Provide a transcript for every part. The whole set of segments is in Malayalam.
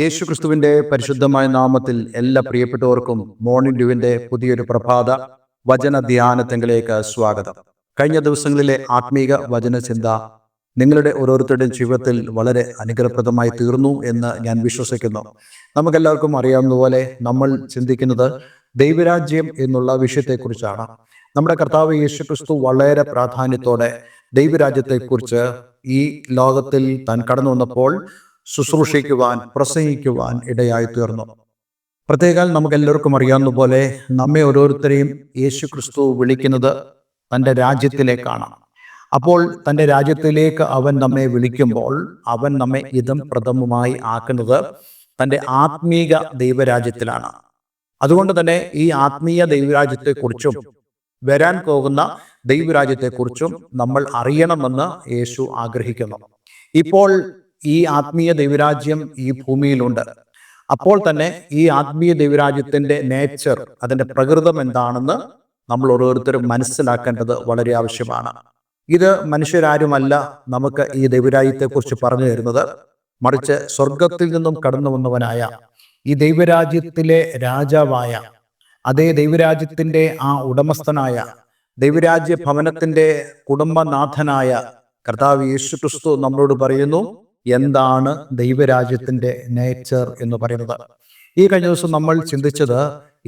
യേശു ക്രിസ്തുവിന്റെ പരിശുദ്ധമായ നാമത്തിൽ എല്ലാ പ്രിയപ്പെട്ടവർക്കും മോർണിംഗ് ഡ്യൂവിന്റെ പുതിയൊരു പ്രഭാത വചന ധ്യാനത്തിലേക്ക് സ്വാഗതം. കഴിഞ്ഞ ദിവസങ്ങളിലെ ആത്മീക വചന ചിന്ത നിങ്ങളുടെ ഓരോരുത്തരുടെയും ജീവിതത്തിൽ വളരെ അനുഗ്രഹപ്രദമായി തീർന്നു എന്ന് ഞാൻ വിശ്വസിക്കുന്നു. നമുക്കെല്ലാവർക്കും അറിയാവുന്നതുപോലെ നമ്മൾ ചിന്തിക്കുന്നത് ദൈവരാജ്യം എന്നുള്ള വിഷയത്തെക്കുറിച്ചാണ്. നമ്മുടെ കർത്താവ് യേശു ക്രിസ്തു വളരെ പ്രാധാന്യത്തോടെ ദൈവരാജ്യത്തെക്കുറിച്ച് ഈ ലോകത്തിൽ താൻ കടന്നു വന്നപ്പോൾ ശുശ്രൂഷിക്കുവാൻ, പ്രസംഗിക്കുവാൻ ഇടയായി തീർന്നു. പ്രത്യേകം നമുക്കെല്ലാവർക്കും അറിയാവുന്ന പോലെ നമ്മെ ഓരോരുത്തരെയും യേശു ക്രിസ്തു വിളിക്കുന്നത് തൻ്റെ രാജ്യത്തിലേക്കാണ്. അപ്പോൾ തൻ്റെ രാജ്യത്തിലേക്ക് അവൻ നമ്മെ വിളിക്കുമ്പോൾ അവൻ നമ്മെ ഇതം പ്രഥമമായി ആക്കുന്നത് തൻ്റെ ആത്മീക ദൈവരാജ്യത്തിലാണ്. അതുകൊണ്ട് തന്നെ ഈ ആത്മീയ ദൈവരാജ്യത്തെക്കുറിച്ചും വരാൻ പോകുന്ന ദൈവരാജ്യത്തെക്കുറിച്ചും നമ്മൾ അറിയണമെന്ന് യേശു ആഗ്രഹിക്കുന്നു. ഇപ്പോൾ ഈ ആത്മീയ ദൈവരാജ്യം ഈ ഭൂമിയിലുണ്ട്. അപ്പോൾ തന്നെ ഈ ആത്മീയ ദൈവരാജ്യത്തിന്റെ നേച്ചർ, അതിന്റെ പ്രകൃതം എന്താണെന്ന് നമ്മൾ ഓരോരുത്തരും മനസ്സിലാക്കേണ്ടത് വളരെ ആവശ്യമാണ്. ഇത് മനുഷ്യരാരുമല്ല നമുക്ക് ഈ ദൈവരാജ്യത്തെക്കുറിച്ച് പറഞ്ഞു തരുന്നത്, മറിച്ച് സ്വർഗത്തിൽ നിന്നും കടന്നു വന്നവനായ ഈ ദൈവരാജ്യത്തിലെ രാജാവായ, അതേ ദൈവരാജ്യത്തിന്റെ ആ ഉടമസ്ഥനായ, ദൈവരാജ്യ ഭവനത്തിന്റെ കുടുംബനാഥനായ കർത്താവ് യേശു ക്രിസ്തു നമ്മളോട് പറയുന്നു എന്താണ് ദൈവരാജ്യത്തിന്റെ നേച്ചർ എന്ന് പറയുന്നത്. ഈ കഴിഞ്ഞ ദിവസം നമ്മൾ ചിന്തിച്ചത്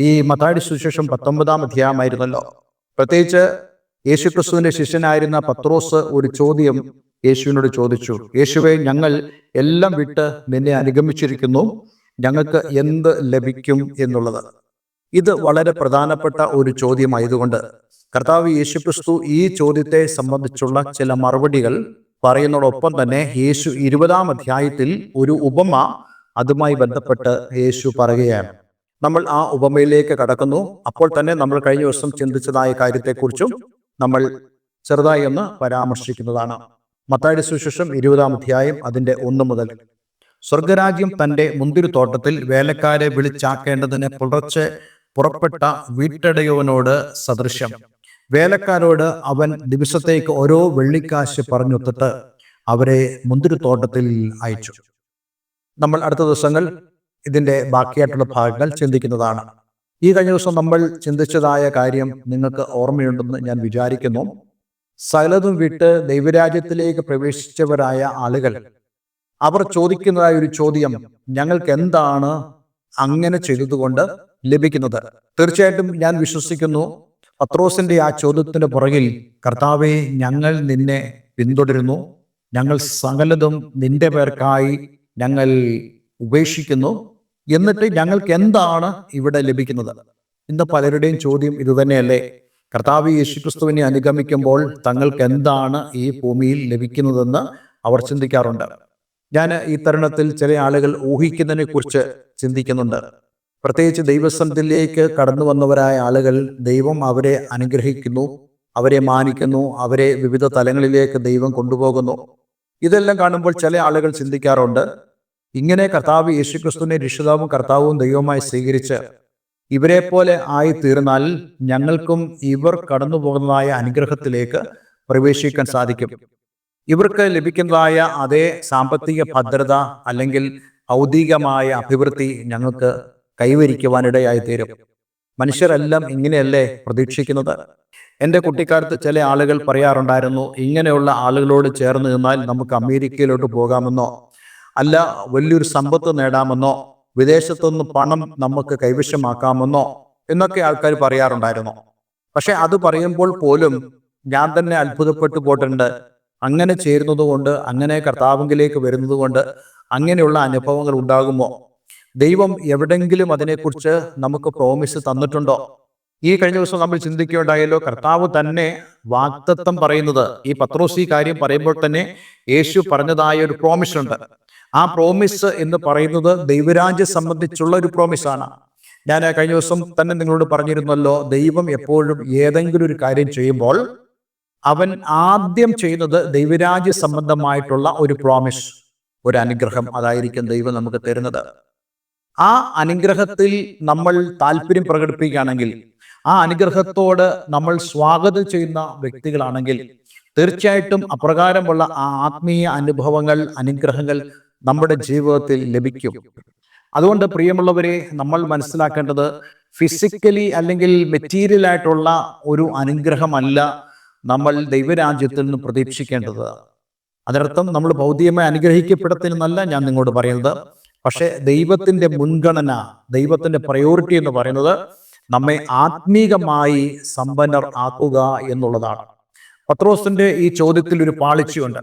ഈ മത്തായിയുടെ സുവിശേഷം 19-ാം അധ്യായമായിരുന്നല്ലോ. പ്രത്യേകിച്ച് യേശു ക്രിസ്തുവിന്റെ ശിഷ്യനായിരുന്ന പത്രോസ് ഒരു ചോദ്യം യേശുവിനോട് ചോദിച്ചു. യേശുവേ, ഞങ്ങൾ എല്ലാം വിട്ട് നിന്നെ അനുഗമിച്ചിരിക്കുന്നു, ഞങ്ങൾക്ക് എന്ത് ലഭിക്കും എന്നുള്ളത്. ഇത് വളരെ പ്രധാനപ്പെട്ട ഒരു ചോദ്യമായതുകൊണ്ട് കർത്താവ് യേശു ക്രിസ്തു ഈ ചോദ്യത്തെ സംബന്ധിച്ചുള്ള ചില മറുപടികൾ പറയുന്നതോടൊപ്പം തന്നെ യേശു 20-ാം അധ്യായത്തിൽ ഒരു ഉപമ അതുമായി ബന്ധപ്പെട്ട് യേശു പറയുകയാണ്. നമ്മൾ ആ ഉപമയിലേക്ക് കടക്കുന്നു. അപ്പോൾ തന്നെ നമ്മൾ കഴിഞ്ഞ ദിവസം ചിന്തിച്ചതായ കാര്യത്തെക്കുറിച്ചും നമ്മൾ ചെറുതായി ഒന്ന് പരാമർശിക്കുന്നതാണ്. മത്തായിയുടെ സുവിശേഷം 20-ാം അധ്യായം അതിന്റെ 1 മുതൽ. സ്വർഗരാജ്യം തന്റെ മുന്തിരിത്തോട്ടത്തിൽ വേലക്കാരെ വിളിച്ചാക്കേണ്ടതിന് പുലർച്ചെ പുറപ്പെട്ട വീട്ടടയോനോട് സദൃശ്യം. വേലക്കാരോട് അവൻ ദിവസത്തേക്ക് ഓരോ വെള്ളിക്കാശ് പറഞ്ഞൊത്തിട്ട് അവരെ മുന്തിരിത്തോട്ടത്തിൽ അയച്ചു. നമ്മൾ അടുത്ത ദിവസങ്ങൾ ഇതിന്റെ ബാക്കിയായിട്ടുള്ള ഭാഗങ്ങൾ ചിന്തിക്കുന്നതാണ്. ഈ കഴിഞ്ഞ ദിവസം നമ്മൾ ചിന്തിച്ചതായ കാര്യം നിങ്ങൾക്ക് ഓർമ്മയുണ്ടെന്ന് ഞാൻ വിചാരിക്കുന്നു. സകലതും വിട്ട് ദൈവരാജ്യത്തിലേക്ക് പ്രവേശിച്ചവരായ ആളുകൾ അവർ ചോദിക്കുന്നതായ ഒരു ചോദ്യം, ഞങ്ങൾക്ക് എന്താണ് അങ്ങനെ ചെയ്തതുകൊണ്ട് ലഭിക്കുന്നത്? തീർച്ചയായിട്ടും ഞാൻ വിശ്വസിക്കുന്നു പത്രോസിന്റെ ആ ചോദ്യത്തിന് പുറകിൽ, കർത്താവേ, ഞങ്ങൾ നിന്നെ പിന്തുടരുന്നു, ഞങ്ങൾ സകലതും നിന്റെ പേർക്കായി ഞങ്ങൾ ഉപേക്ഷിക്കുന്നു, എന്നിട്ട് ഞങ്ങൾക്ക് എന്താണ് ഇവിടെ ലഭിക്കുന്നത്? ഇന്ന് പലരുടെയും ചോദ്യം ഇതുതന്നെയല്ലേ? കർത്താവ് യേശുക്രിസ്തുവിനെ അനുഗമിക്കുമ്പോൾ തങ്ങൾക്ക് എന്താണ് ഈ ഭൂമിയിൽ ലഭിക്കുന്നതെന്ന് അവർ ചിന്തിക്കാറുണ്ട്. ഞാൻ ഈ തരുണത്തിൽ ചില ആളുകൾ ഊഹിക്കുന്നതിനെ കുറിച്ച് ചിന്തിക്കുന്നുണ്ട്. പ്രത്യേകിച്ച് ദൈവസന്നിധിയിലേക്ക് കടന്നു വന്നവരായ ആളുകൾ, ദൈവം അവരെ അനുഗ്രഹിക്കുന്നു, അവരെ മാനിക്കുന്നു, അവരെ വിവിധ തലങ്ങളിലേക്ക് ദൈവം കൊണ്ടുപോകുന്നു. ഇതെല്ലാം കാണുമ്പോൾ ചില ആളുകൾ ചിന്തിക്കാറുണ്ട്, ഇങ്ങനെ കർത്താവ് യേശുക്രിസ്തുവിനെ രക്ഷിതാവും കർത്താവും ദൈവമായി സ്വീകരിച്ച് ഇവരെ പോലെ ആയി തീർന്നാൽ ഞങ്ങൾക്കും ഇവർ കടന്നു പോകുന്നതായ അനുഗ്രഹത്തിലേക്ക് പ്രവേശിക്കാൻ സാധിക്കും. ഇവർക്ക് ലഭിക്കുന്നതായ അതേ സാമ്പത്തിക ഭദ്രത അല്ലെങ്കിൽ ഭൗതികമായ അഭിവൃദ്ധി ഞങ്ങൾക്ക് കൈവരിക്കുവാനിടയായി തീരും. മനുഷ്യരെല്ലാം ഇങ്ങനെയല്ലേ പ്രതീക്ഷിക്കുന്നത്? എൻ്റെ കുട്ടിക്കാലത്ത് ചില ആളുകൾ പറയാറുണ്ടായിരുന്നു, ഇങ്ങനെയുള്ള ആളുകളോട് ചേർന്ന് നിന്നാൽ നമുക്ക് അമേരിക്കയിലോട്ട് പോകാമെന്നോ, അല്ല വലിയൊരു സമ്പത്ത് നേടാമെന്നോ, വിദേശത്തുനിന്ന് പണം നമുക്ക് കൈവശമാക്കാമെന്നോ എന്നൊക്കെ ആൾക്കാർ പറയാറുണ്ടായിരുന്നു. പക്ഷെ അത് പറയുമ്പോൾ പോലും ഞാൻ തന്നെ അത്ഭുതപ്പെട്ടു പോയിട്ടുണ്ട്. അങ്ങനെ ചേരുന്നത് കൊണ്ട്, അങ്ങനെ കർത്താവിലേക്ക് വരുന്നത് കൊണ്ട് അങ്ങനെയുള്ള അനുഭവങ്ങൾ ഉണ്ടാകുമോ? ദൈവം എവിടെങ്കിലും അതിനെക്കുറിച്ച് നമുക്ക് പ്രോമിസ് തന്നിട്ടുണ്ടോ? ഈ കഴിഞ്ഞ ദിവസം നമ്മൾ ചിന്തിക്കുകയുണ്ടായല്ലോ, കർത്താവ് തന്നെ വാഗ്ദത്തം പറയുന്നത്, ഈ പത്രോസ് ഈ കാര്യം പറയുമ്പോൾ തന്നെ യേശു പറഞ്ഞതായ ഒരു പ്രോമിസ് ഉണ്ട്. ആ പ്രോമിസ് എന്ന് പറയുന്നത് ദൈവരാജ്യം സംബന്ധിച്ചുള്ള ഒരു പ്രോമിസാണ്. ഞാൻ കഴിഞ്ഞ ദിവസം തന്നെ നിങ്ങളോട് പറഞ്ഞിരുന്നല്ലോ, ദൈവം എപ്പോഴും ഏതെങ്കിലും ഒരു കാര്യം ചെയ്യുമ്പോൾ അവൻ ആദ്യം ചെയ്യുന്നത് ദൈവരാജ്യ സംബന്ധമായിട്ടുള്ള ഒരു പ്രോമിസ്, ഒരു അനുഗ്രഹം, അതായിരിക്കും ദൈവം നമുക്ക് തരുന്നത്. ആ അനുഗ്രഹത്തിൽ നമ്മൾ താല്പര്യം പ്രകടിപ്പിക്കുകയാണെങ്കിൽ, ആ അനുഗ്രഹത്തോട് നമ്മൾ സ്വാഗതം ചെയ്യുന്ന വ്യക്തികളാണെങ്കിൽ, തീർച്ചയായിട്ടും അപ്രകാരമുള്ള ആ ആത്മീയ അനുഭവങ്ങൾ, അനുഗ്രഹങ്ങൾ നമ്മുടെ ജീവിതത്തിൽ ലഭിക്കും. അതുകൊണ്ട് പ്രിയമുള്ളവരെ, നമ്മൾ മനസ്സിലാക്കേണ്ടത് ഫിസിക്കലി അല്ലെങ്കിൽ മെറ്റീരിയൽ ആയിട്ടുള്ള ഒരു അനുഗ്രഹമല്ല നമ്മൾ ദൈവരാജ്യത്തിൽ നിന്ന് പ്രതീക്ഷിക്കേണ്ടത്. അതിനർത്ഥം നമ്മൾ ഭൗതികമായി അനുഗ്രഹിക്കപ്പെടത്തില്ലെന്നല്ല ഞാൻ നിങ്ങളോട് പറയുന്നത്. പക്ഷേ ദൈവത്തിന്റെ മുൻഗണന, ദൈവത്തിന്റെ പ്രയോറിറ്റി എന്ന് പറയുന്നത് നമ്മെ ആത്മീകമായി സമ്പന്നർ ആക്കുക എന്നുള്ളതാണ്. പത്രോസിന്റെ ഈ ചോദ്യത്തിൽ ഒരു പാളിച്ചയുണ്ട്.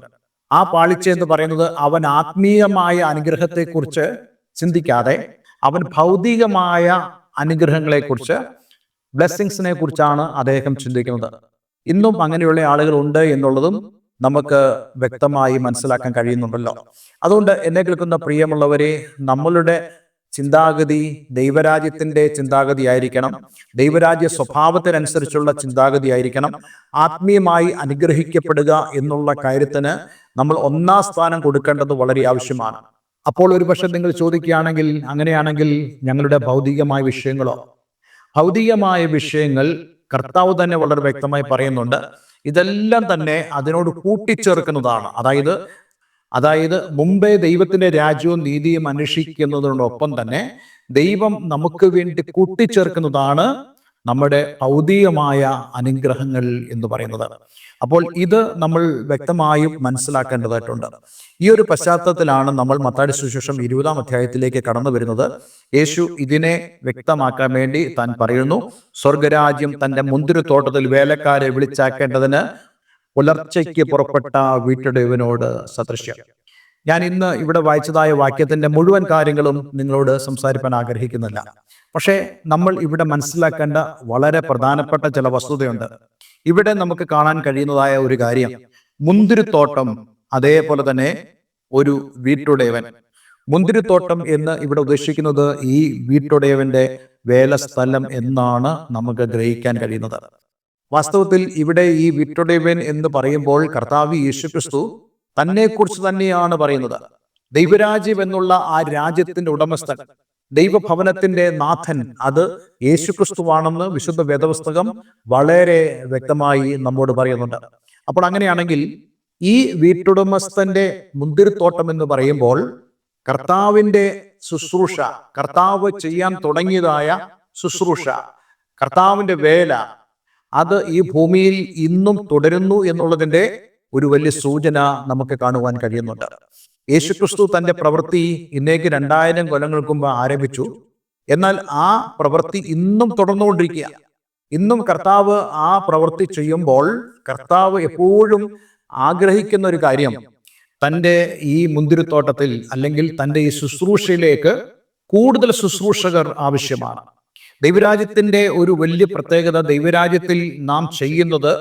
ആ പാളിച്ച എന്ന് പറയുന്നത് അവൻ ആത്മീയമായ അനുഗ്രഹത്തെക്കുറിച്ച് ചിന്തിക്കാതെ അവൻ ഭൗതികമായ അനുഗ്രഹങ്ങളെക്കുറിച്ച്, ബ്ലെസ്സിങ്സിനെ കുറിച്ചാണ് അദ്ദേഹം ചിന്തിക്കുന്നത്. ഇന്നും അങ്ങനെയുള്ള ആളുകൾ ഉണ്ട് എന്നുള്ളതും നമുക്ക് വ്യക്തമായി മനസ്സിലാക്കാൻ കഴിയുന്നുണ്ടല്ലോ. അതുകൊണ്ട് എന്നെ കേൾക്കുന്ന പ്രിയമുള്ളവരെ, നമ്മളുടെ ചിന്താഗതി ദൈവരാജ്യത്തിന്റെ ചിന്താഗതി ആയിരിക്കണം. ദൈവരാജ്യ സ്വഭാവത്തിനനുസരിച്ചുള്ള ചിന്താഗതി ആയിരിക്കണം. ആത്മീയമായി അനുഗ്രഹിക്കപ്പെടുക എന്നുള്ള കാര്യത്തിന് നമ്മൾ ഒന്നാം സ്ഥാനം കൊടുക്കേണ്ടത് വളരെ ആവശ്യമാണ്. അപ്പോൾ ഒരുപക്ഷെ നിങ്ങൾ ചോദിക്കുകയാണെങ്കിൽ, അങ്ങനെയാണെങ്കിൽ ഞങ്ങളുടെ ഭൗതികമായ വിഷയങ്ങളോ? ഭൗതികമായ വിഷയങ്ങൾ കർത്താവ് തന്നെ വളരെ വ്യക്തമായി പറയുന്നുണ്ട്. ഇതെല്ലാം തന്നെ അതിനോട് കൂട്ടിച്ചേർക്കുന്നതാണ്. അതായത് മുമ്പേ ദൈവത്തിന്റെ രാജ്യവും നീതിയും അന്വേഷിക്കുന്നതിനോടൊപ്പം തന്നെ ദൈവം നമുക്ക് വേണ്ടി കൂട്ടിച്ചേർക്കുന്നതാണ് നമ്മുടെ ഭൗതികമായ അനുഗ്രഹങ്ങൾ എന്ന് പറയുന്നത്. അപ്പോൾ ഇത് നമ്മൾ വ്യക്തമായും മനസ്സിലാക്കേണ്ടതായിട്ടുണ്ട്. ഈ ഒരു പശ്ചാത്തലത്തിലാണ് നമ്മൾ മത്തായിയുടെ സുവിശേഷം 20-ാം അധ്യായത്തിലേക്ക് കടന്നു വരുന്നത്. യേശു ഇതിനെ വ്യക്തമാക്കാൻ വേണ്ടി താൻ പറയുന്നു, സ്വർഗരാജ്യം തന്റെ മുന്തിരിത്തോട്ടത്തിൽ വേലക്കാരെ വിളിച്ചാക്കേണ്ടതിന് പുലർച്ചയ്ക്ക് പുറപ്പെട്ട വീട്ടുടയവനോട് സദൃശ്യം. ഞാൻ ഇന്ന് ഇവിടെ വായിച്ചതായ വാക്യത്തിന്റെ മുഴുവൻ കാര്യങ്ങളും നിങ്ങളോട് സംസാരിക്കാൻ ആഗ്രഹിക്കുന്നില്ല. പക്ഷേ നമ്മൾ ഇവിടെ മനസ്സിലാക്കേണ്ട വളരെ പ്രധാനപ്പെട്ട ചില വസ്തുതയുണ്ട്. ഇവിടെ നമുക്ക് കാണാൻ കഴിയുന്നതായ ഒരു കാര്യം, മുന്തിരിത്തോട്ടം, അതേപോലെ തന്നെ ഒരു വീട്ടുടയവൻ. മുന്തിരിത്തോട്ടം എന്ന് ഇവിടെ ഉദ്ദേശിക്കുന്നത് ഈ വീട്ടുടയവന്റെ വേലസ്ഥലം എന്നാണ് നമുക്ക് ഗ്രഹിക്കാൻ കഴിയുന്നത്. വാസ്തവത്തിൽ ഇവിടെ ഈ വീട്ടുടയവൻ എന്ന് പറയുമ്പോൾ കർത്താവ് യേശുക്രിസ്തു തന്നെക്കുറിച്ച് തന്നെയാണ് പറയുന്നത്. ദൈവരാജ്യം എന്നുള്ള ആ രാജ്യത്തിന്റെ ഉടമസ്ഥൻ, ദൈവഭവനത്തിന്റെ നാഥൻ, അത് യേശുക്രിസ്തുവാണെന്ന് വിശുദ്ധ വേദപുസ്തകം വളരെ വ്യക്തമായി നമ്മോട് പറയുന്നുണ്ട്. അപ്പോൾ അങ്ങനെയാണെങ്കിൽ ഈ വീട്ടുടമസ്ഥന്റെ മുന്തിരിത്തോട്ടം എന്ന് പറയുമ്പോൾ കർത്താവിന്റെ ശുശ്രൂഷ, കർത്താവ് ചെയ്യാൻ തുടങ്ങിയതായ ശുശ്രൂഷ, കർത്താവിന്റെ വേല, അത് ഈ ഭൂമിയിൽ ഇന്നും തുടരുന്നു എന്നുള്ളതിന്റെ ഒരു വലിയ സൂചന നമുക്ക് കാണുവാൻ കഴിയുന്നുണ്ട്. യേശുക്രിസ്തു തന്റെ പ്രവൃത്തി ഇന്നേക്ക് 2000 കൊല്ലങ്ങൾക്ക് മുമ്പ് ആരംഭിച്ചു. എന്നാൽ ആ പ്രവൃത്തി ഇന്നും തുടർന്നുകൊണ്ടിരിക്കുക. ഇന്നും കർത്താവ് ആ പ്രവൃത്തി ചെയ്യുമ്പോൾ കർത്താവ് എപ്പോഴും ആഗ്രഹിക്കുന്ന ഒരു കാര്യം, തൻ്റെ ഈ മുന്തിരിത്തോട്ടത്തിൽ അല്ലെങ്കിൽ തൻ്റെ ഈ ശുശ്രൂഷയിലേക്ക് കൂടുതൽ ശുശ്രൂഷകർ ആവശ്യമാണ്. ദൈവരാജ്യത്തിന്റെ ഒരു വലിയ പ്രത്യേകത, ദൈവരാജ്യത്തിൽ നാം ചെയ്യുന്നത്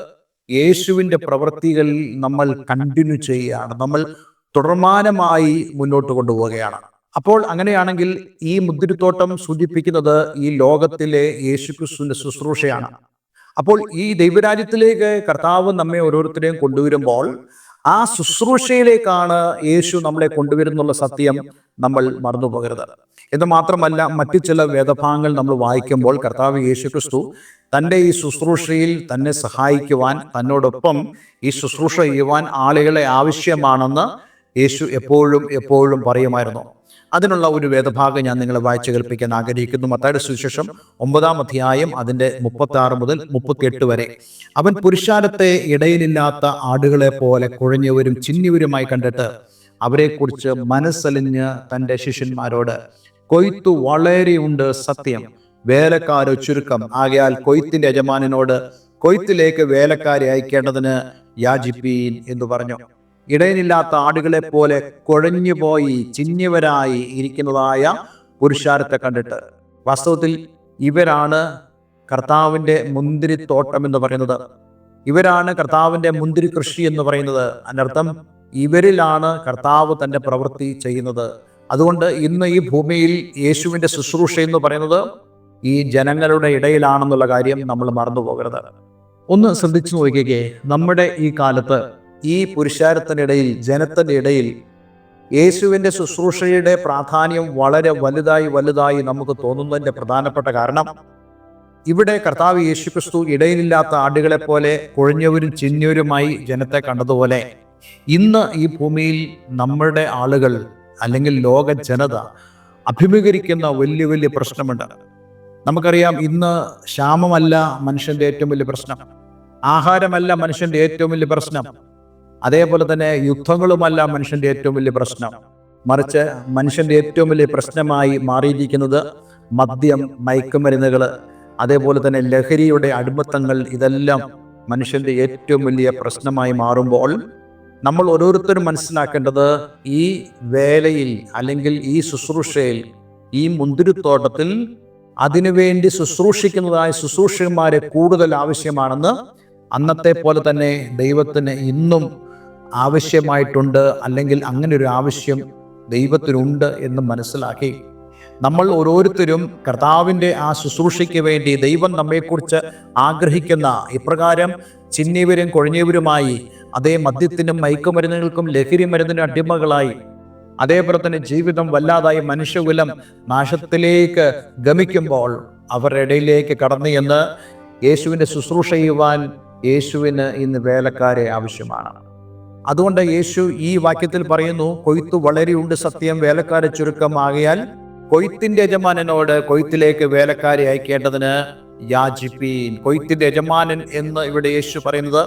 യേശുവിന്റെ പ്രവൃത്തികൾ നമ്മൾ കണ്ടിന്യൂ ചെയ്യുകയാണ്, നമ്മൾ തുടർമാനമായി മുന്നോട്ട് കൊണ്ടുപോവുകയാണ്. അപ്പോൾ അങ്ങനെയാണെങ്കിൽ ഈ മുന്തിരിത്തോട്ടം സൂചിപ്പിക്കുന്നത് ഈ ലോകത്തിലെ യേശുക്രിസ്തുവിന്റെ ശുശ്രൂഷയാണ്. അപ്പോൾ ഈ ദൈവരാജ്യത്തിലേക്ക് കർത്താവ് നമ്മെ ഓരോരുത്തരെയും കൊണ്ടുവരുമ്പോൾ ആ ശുശ്രൂഷയിലേക്കാണ് യേശു നമ്മളെ കൊണ്ടുവരുന്നുള്ള സത്യം നമ്മൾ മറന്നുപോകരുത്. എന്ന് മാത്രമല്ല, മറ്റു ചില വേദഭാഗങ്ങൾ നമ്മൾ വായിക്കുമ്പോൾ കർത്താവ് യേശുക്രിസ്തു തൻ്റെ ഈ ശുശ്രൂഷയിൽ തന്നെ സഹായിക്കുവാൻ, തന്നോടൊപ്പം ഈ ശുശ്രൂഷ ചെയ്യുവാൻ ആളുകളെ ആവശ്യമാണെന്ന് യേശു എപ്പോഴും പറയുമായിരുന്നു. അതിനുള്ള ഒരു വേദഭാഗം ഞാൻ നിങ്ങളെ വായിച്ചു കേൾപ്പിക്കാൻ ആഗ്രഹിക്കുന്നു. മത്തായിയുടെ സുവിശേഷം 9-ാം അധ്യായം അതിന്റെ 36 മുതൽ 38 വരെ. അവൻ പുരുഷാരത്തെ ഇടയിലില്ലാത്ത ആടുകളെ പോലെ കുഴഞ്ഞവരും ചിന്നിയവരുമായി കണ്ടിട്ട് അവരെക്കുറിച്ച് മനസ്സലിഞ്ഞ് തൻ്റെ ശിഷ്യന്മാരോട്, കൊയ്ത്തു വളരെയുണ്ട്, സത്യം, വേലക്കാരോ ചുരുക്കം. ആകയാൽ കൊയ്ത്തിന്റെ യജമാനനോട് കൊയ്ത്തിലേക്ക് വേലക്കാരെ അയക്കേണ്ടതിന് യാചിപ്പീൻ എന്ന് പറഞ്ഞു. ഇടയനില്ലാത്ത ആടുകളെ പോലെ കുഴഞ്ഞുപോയി ചിന്നിയവരായി ഇരിക്കുന്നതായ പുരുഷാരത്തെ കണ്ടിട്ട്, വാസ്തവത്തിൽ ഇവരാണ് കർത്താവിൻ്റെ മുന്തിരിത്തോട്ടം എന്ന് പറയുന്നത്. ഇവരാണ് കർത്താവിൻ്റെ മുന്തിരി കൃഷി എന്ന് പറയുന്നത്. അതിനർത്ഥം ഇവരിലാണ് കർത്താവ് തൻ്റെ പ്രവൃത്തി ചെയ്യുന്നത്. അതുകൊണ്ട് ഇന്ന് ഈ ഭൂമിയിൽ യേശുവിൻ്റെ ശുശ്രൂഷ എന്ന് പറയുന്നത് ഈ ജനങ്ങളുടെ ഇടയിലാണെന്നുള്ള കാര്യം നമ്മൾ മറന്നു പോകരുത്. ഒന്ന് ശ്രദ്ധിച്ചു നോക്കിക്കേ, നമ്മുടെ ഈ കാലത്ത് ഈ പുരുഷാരത്തിനിടയിൽ, ജനത്തിൻ്റെ ഇടയിൽ യേശുവിൻ്റെ ശുശ്രൂഷയുടെ പ്രാധാന്യം വളരെ വലുതായി നമുക്ക് തോന്നുന്നതിൻ്റെ പ്രധാനപ്പെട്ട കാരണം, ഇവിടെ കർത്താവ് യേശുക്രിസ്തു ഇടയിലില്ലാത്ത ആടുകളെ പോലെ കുഴഞ്ഞവരും ചിന്നിയവരുമായി ജനത്തെ കണ്ടതുപോലെ ഇന്ന് ഈ ഭൂമിയിൽ നമ്മുടെ ആളുകൾ അല്ലെങ്കിൽ ലോക ജനത അഭിമുഖീകരിക്കുന്ന വലിയ വലിയ പ്രശ്നമുണ്ട്. നമുക്കറിയാം, ഇന്ന് ക്ഷാമമല്ല മനുഷ്യന്റെ ഏറ്റവും വലിയ പ്രശ്നം, ആഹാരമല്ല മനുഷ്യന്റെ ഏറ്റവും വലിയ പ്രശ്നം, അതേപോലെ തന്നെ യുദ്ധങ്ങളുമല്ല മനുഷ്യന്റെ ഏറ്റവും വലിയ പ്രശ്നം. മറിച്ച് മനുഷ്യന്റെ ഏറ്റവും വലിയ പ്രശ്നമായി മാറിയിരിക്കുന്നത് മദ്യം, മയക്കുമരുന്നുകൾ, അതേപോലെ തന്നെ ലഹരിയുടെ അടിമത്തങ്ങൾ. ഇതെല്ലാം മനുഷ്യന്റെ ഏറ്റവും വലിയ പ്രശ്നമായി മാറുമ്പോൾ നമ്മൾ ഓരോരുത്തരും മനസ്സിലാക്കേണ്ടത്, ഈ വേലയിൽ അല്ലെങ്കിൽ ഈ ശുശ്രൂഷയിൽ, ഈ മുന്തിരിത്തോട്ടത്തിൽ അതിനുവേണ്ടി ശുശ്രൂഷിക്കുന്നതായ ശുശ്രൂഷകന്മാരെ കൂടുതൽ ആവശ്യമാണെന്ന് അന്നത്തെ പോലെ തന്നെ ദൈവത്തിന് ഇന്നും ആവശ്യമായിട്ടുണ്ട്, അല്ലെങ്കിൽ അങ്ങനെ ഒരു ആവശ്യം ദൈവത്തിനുണ്ട് എന്ന് മനസ്സിലാക്കി നമ്മൾ ഓരോരുത്തരും കർത്താവിൻ്റെ ആ ശുശ്രൂഷയ്ക്ക് വേണ്ടി ദൈവം നമ്മെക്കുറിച്ച് ആഗ്രഹിക്കുന്ന ഇപ്രകാരം ചിന്നിയവരും കൊഴിഞ്ഞവരുമായി, അതേ മദ്യത്തിനും മയക്കുമരുന്നുകൾക്കും ലഹരി മരുന്നിനും അടിമകളായി, അതേപോലെ തന്നെ ജീവിതം വല്ലാതായി മനുഷ്യകുലം നാശത്തിലേക്ക് ഗമിക്കുമ്പോൾ അവരുടെ ഇടയിലേക്ക് കടന്നു എന്ന് യേശുവിൻ്റെ ശുശ്രൂഷ ചെയ്യുവാൻ യേശുവിന് ഇന്ന് വേലക്കാരെ ആവശ്യമാണ്. അതുകൊണ്ട് യേശു ഈ വാക്യത്തിൽ പറയുന്നു, കൊയ്ത്തു വളരെയുണ്ട് സത്യം, വേലക്കാരെ ചുരുക്കമാകിയാൽ കൊയ്ത്തിന്റെ യജമാനനോട് കൊയ്ത്തിലേക്ക് വേലക്കാരെ അയക്കേണ്ടതിന് യാചിപ്പീൻ. കൊയ്ത്തിന്റെ യജമാനൻ എന്ന് ഇവിടെ യേശു പറയുന്നത്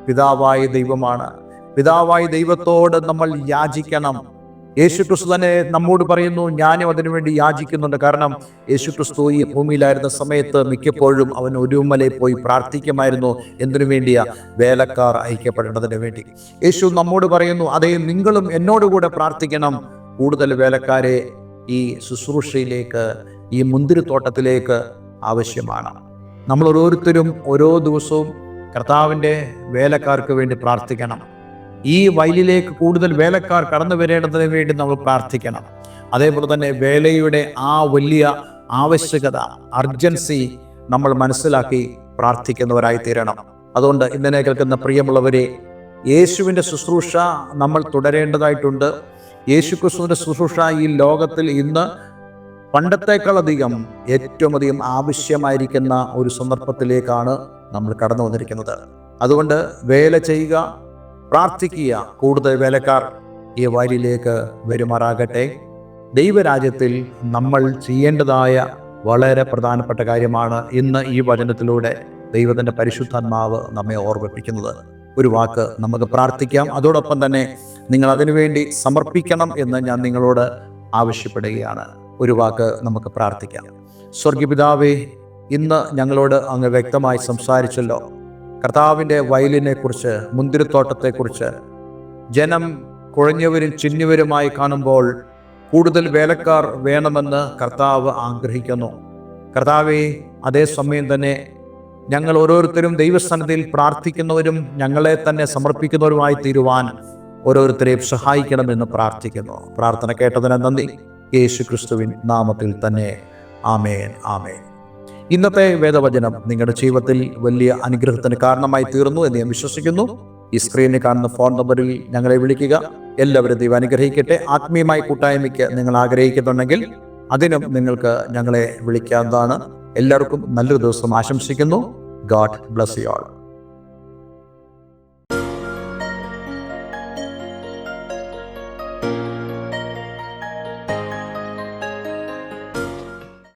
പിതാവായ ദൈവമാണ്. പിതാവായ ദൈവത്തോട് നമ്മൾ യാചിക്കണം. യേശു ക്രിസ്തു തന്നെ നമ്മോട് പറയുന്നു, ഞാനും അതിനുവേണ്ടി യാചിക്കുന്നുണ്ട്. കാരണം യേശു ക്രിസ്തു ഈ ഭൂമിയിലായിരുന്ന സമയത്ത് മിക്കപ്പോഴും അവൻ ഒരുമലയിൽ പോയി പ്രാർത്ഥിക്കുമായിരുന്നു. എന്തിനു വേണ്ടിയാ? വേലക്കാർ അയക്കപ്പെടേണ്ടതിന് വേണ്ടി. യേശു നമ്മോട് പറയുന്നു, അതേ, നിങ്ങളും എന്നോടുകൂടെ പ്രാർത്ഥിക്കണം. കൂടുതൽ വേലക്കാരെ ഈ ശുശ്രൂഷയിലേക്ക്, ഈ മുന്തിരിത്തോട്ടത്തിലേക്ക് ആവശ്യമാണ്. നമ്മൾ ഓരോരുത്തരും ഓരോ ദിവസവും കർത്താവിൻ്റെ വേലക്കാർക്ക് വേണ്ടി പ്രാർത്ഥിക്കണം. ഈ വയലിലേക്ക് കൂടുതൽ വേലക്കാർ കടന്നു വരേണ്ടതിന് വേണ്ടി നമ്മൾ പ്രാർത്ഥിക്കണം. അതേപോലെ തന്നെ വേലയുടെ ആ വലിയ ആവശ്യകത, അർജൻസി നമ്മൾ മനസ്സിലാക്കി പ്രാർത്ഥിക്കുന്നവരായി തീരണം. അതുകൊണ്ട് ഇന്നലെ കേൾക്കുന്ന പ്രിയമുള്ളവരെ, യേശുവിൻ്റെ ശുശ്രൂഷ നമ്മൾ തുടരേണ്ടതായിട്ടുണ്ട്. യേശു ക്രിസ്തുവിൻ്റെ ശുശ്രൂഷ ഈ ലോകത്തിൽ ഇന്ന് പണ്ടത്തേക്കാളധികം ഏറ്റവും അധികം ആവശ്യമായിരിക്കുന്ന ഒരു സന്ദർഭത്തിലേക്കാണ് നമ്മൾ കടന്നു വന്നിരിക്കുന്നത്. അതുകൊണ്ട് വേല ചെയ്യുക, പ്രാർത്ഥിക്കുക. കൂടുതൽ വേലക്കാർ ഈ വയലിലേക്ക് വരുമാറാകട്ടെ. ദൈവരാജ്യത്തിൽ നമ്മൾ ചെയ്യേണ്ടതായ വളരെ പ്രധാനപ്പെട്ട കാര്യമാണ് ഇന്ന് ഈ വചനത്തിലൂടെ ദൈവത്തിൻ്റെ പരിശുദ്ധാത്മാവ് നമ്മെ ഓർമ്മിപ്പിക്കുന്നത്. ഒരു വാക്ക് നമുക്ക് പ്രാർത്ഥിക്കാം. അതോടൊപ്പം തന്നെ നിങ്ങൾ അതിനുവേണ്ടി സമർപ്പിക്കണം എന്ന് ഞാൻ നിങ്ങളോട് ആവശ്യപ്പെടുകയാണ്. ഒരു വാക്ക് നമുക്ക് പ്രാർത്ഥിക്കാം. സ്വർഗീയപിതാവേ, ഇന്ന് ഞങ്ങളോട് അങ്ങ് വ്യക്തമായി സംസാരിച്ചല്ലോ. കർത്താവിൻ്റെ വയലിനെ കുറിച്ച്, മുന്തിരിത്തോട്ടത്തെക്കുറിച്ച്. ജനം കുഴഞ്ഞവരും ചിന്നിയവരുമായി കാണുമ്പോൾ കൂടുതൽ വേലക്കാർ വേണമെന്ന് കർത്താവ് ആഗ്രഹിക്കുന്നു. കർത്താവേ, അതേസമയം തന്നെ ഞങ്ങൾ ഓരോരുത്തരും ദൈവസന്നിധിയിൽ പ്രാർത്ഥിക്കുന്നവരും ഞങ്ങളെ തന്നെ സമർപ്പിക്കുന്നവരുമായി തീരുവാൻ ഓരോരുത്തരെയും സഹായിക്കണമെന്ന് പ്രാർത്ഥിക്കുന്നു. പ്രാർത്ഥന കേട്ടതിന് നന്ദി. യേശു ക്രിസ്തുവിൻ നാമത്തിൽ തന്നെ ആമേൻ, ആമേൻ. ഇന്നത്തെ വേദവചനം നിങ്ങളുടെ ജീവിതത്തിൽ വലിയ അനുഗ്രഹത്തിന് കാരണമായി തീർന്നു എന്ന് ഞാൻ വിശ്വസിക്കുന്നു. ഈ സ്ക്രീനിൽ കാണുന്ന ഫോൺ നമ്പറിൽ ഞങ്ങളെ വിളിക്കുക. എല്ലാവരും ദൈവം അനുഗ്രഹിക്കട്ടെ. ആത്മീയമായ കൂട്ടായ്മയ്ക്ക് നിങ്ങൾ ആഗ്രഹിക്കുന്നുണ്ടെങ്കിൽ അതിനും നിങ്ങൾക്ക് ഞങ്ങളെ വിളിക്കാവുന്നതാണ്. എല്ലാവർക്കും നല്ലൊരു ദിവസം ആശംസിക്കുന്നു. God bless you all.